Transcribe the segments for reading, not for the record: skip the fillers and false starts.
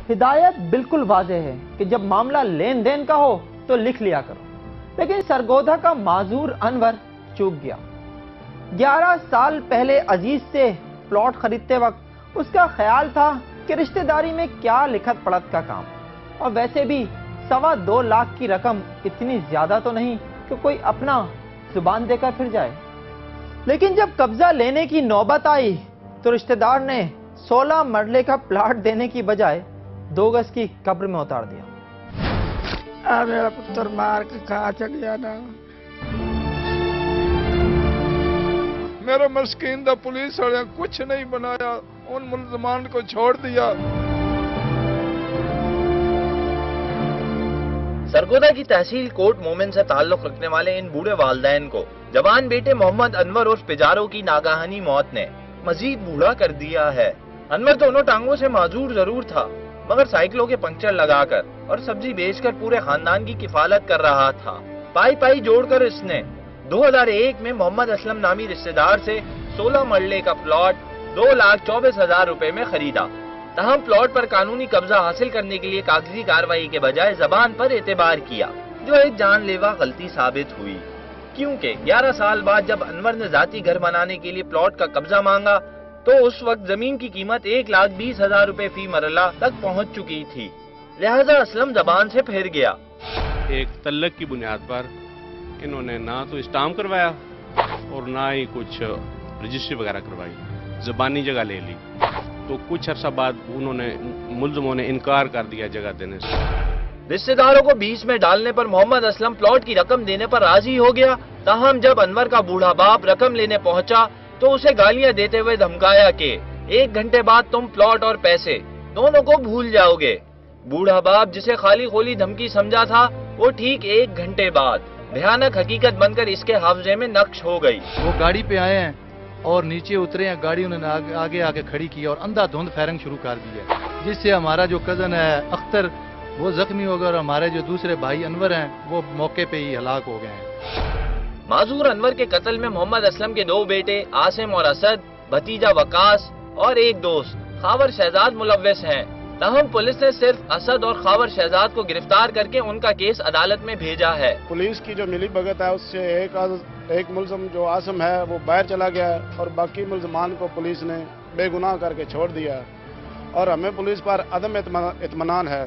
ہدایت بالکل واضح ہے کہ جب معاملہ لین دین کا ہو تو لکھ لیا کرو، لیکن سرگودا کا معذور انور چوک گیا۔ 11 سال پہلے عزیز سے پلاٹ خریدتے وقت اس کا خیال تھا کہ رشتہ داری میں کیا لکھت پڑھت کا کام، اور ویسے بھی 2.25 لاکھ کی رقم اتنی زیادہ تو نہیں کہ کوئی اپنا زبان دے کر پھر جائے۔ لیکن جب قبضہ لینے کی نوبت آئی تو رشتہ دار نے 16 مرلے کا پلاٹ دینے کی بجائے 2 گز کی قبر میں اتار دیا۔ میرا پتر مار کے کھا چکیا نا، میرا مسکین دا پولیس والے کچھ نہیں بنایا، ان ملزمان کو چھوڑ دیا۔ سرگودا کی تحصیل کوٹ مومن سے تعلق رکھنے والے ان بوڑھے والدین کو جوان بیٹے محمد انور اور پجارو کی ناگہانی موت نے مزید بوڑھا کر دیا ہے۔ انور دونوں ٹانگوں سے معذور ضرور تھا، مگر سائیکلوں کے پنکچر لگا کر اور سبزی بیچ کر پورے خاندان کی کفالت کر رہا تھا۔ پائی جوڑ کر اس نے 2001 میں محمد اسلم نامی رشتہ دار سے 16 مرلے کا پلاٹ 2,24,000 روپے میں خریدا۔ تاہم پلاٹ پر قانونی قبضہ حاصل کرنے کے لیے کاغذی کارروائی کے بجائے زبان پر اعتبار کیا، جو ایک جان لیوا غلطی ثابت ہوئی، کیونکہ 11 سال بعد جب انور نے ذاتی گھر بنانے کے لیے پلاٹ کا قبضہ مانگا تو اس وقت زمین کی قیمت 1,20,000 روپے فی مرلہ تک پہنچ چکی تھی، لہذا اسلم زبان سے پھر گیا۔ ایک تلق کی بنیاد پر انہوں نے نہ تو اسٹامپ کروایا اور نہ ہی کچھ رجسٹری وغیرہ کروائی، زبانی جگہ لے لی، تو کچھ عرصہ بعد انہوں نے ملزموں نے انکار کر دیا جگہ دینے سے۔ رشتہ داروں کو بیچ میں ڈالنے پر محمد اسلم پلاٹ کی رقم دینے پر راضی ہو گیا، تاہم جب انور کا بوڑھا باپ رقم لینے پہنچا تو اسے گالیاں دیتے ہوئے دھمکایا کہ 1 گھنٹے بعد تم پلاٹ اور پیسے دونوں کو بھول جاؤ گے۔ بوڑھا باپ جسے خالی خولی دھمکی سمجھا تھا، وہ ٹھیک 1 گھنٹے بعد بھیانک حقیقت بن کر اس کے حافظے میں نقش ہو گئی۔ وہ گاڑی پہ آئے ہیں اور نیچے اترے ہیں، گاڑی انہوں نے آگے کھڑی کی اور اندھا دھند فائرنگ شروع کر دی ہے، جس سے ہمارا جو کزن ہے اختر وہ زخمی ہو گیا اور ہمارے جو دوسرے بھائی انور ہیں وہ موقع پہ ہی ہلاک ہو گئے ہیں۔ معذور انور کے قتل میں محمد اسلم کے 2 بیٹے عاصم اور اسد، بھتیجا وقاص اور ایک دوست خاور شہزاد ملوث ہیں، تاہم پولیس نے صرف اسد اور خاور شہزاد کو گرفتار کر کے ان کا کیس عدالت میں بھیجا ہے۔ پولیس کی جو ملی بھگت ہے اس سے ایک ملزم جو عاصم ہے وہ باہر چلا گیا ہے اور باقی ملزمان کو پولیس نے بے گناہ کر کے چھوڑ دیا ہے، اور ہمیں پولیس پر عدم اطمینان ہے۔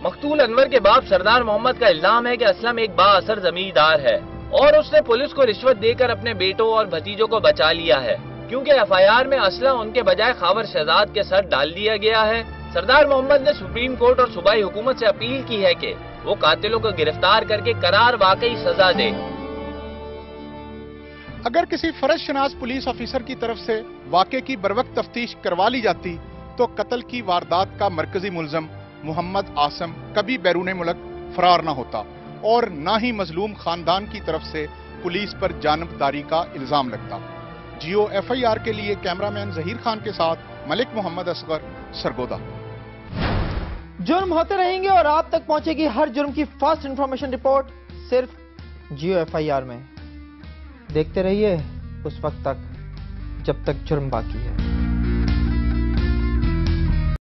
مقتول انور کے باپ سردار محمد کا الزام ہے کہ اسلم ایک با اثر زمیندار ہے اور اس نے پولیس کو رشوت دے کر اپنے بیٹوں اور بھتیجوں کو بچا لیا ہے، کیونکہ FIR میں اسلحہ ان کے بجائے خاور شہزاد کے سر ڈال دیا گیا ہے۔ سردار محمد نے سپریم کورٹ اور صوبائی حکومت سے اپیل کی ہے کہ وہ قاتلوں کو گرفتار کر کے قرار واقعی سزا دے۔ اگر کسی فرض شناس پولیس آفیسر کی طرف سے واقعے کی بروقت تفتیش کروا لی جاتی تو قتل کی واردات کا مرکزی ملزم محمد عاصم کبھی بیرون ملک فرار نہ ہوتا اور نہ ہی مظلوم خاندان کی طرف سے پولیس پر جانبداری کا الزام لگتا۔ جیو FIR کے لیے کیمرہ مین ظہیر خان کے ساتھ ملک محمد اصغر، سرگودا۔ جرم ہوتے رہیں گے اور آپ تک پہنچے گی ہر جرم کی فاسٹ انفارمیشن رپورٹ صرف جیو FIR میں۔ دیکھتے رہیے اس وقت تک جب تک جرم باقی ہے۔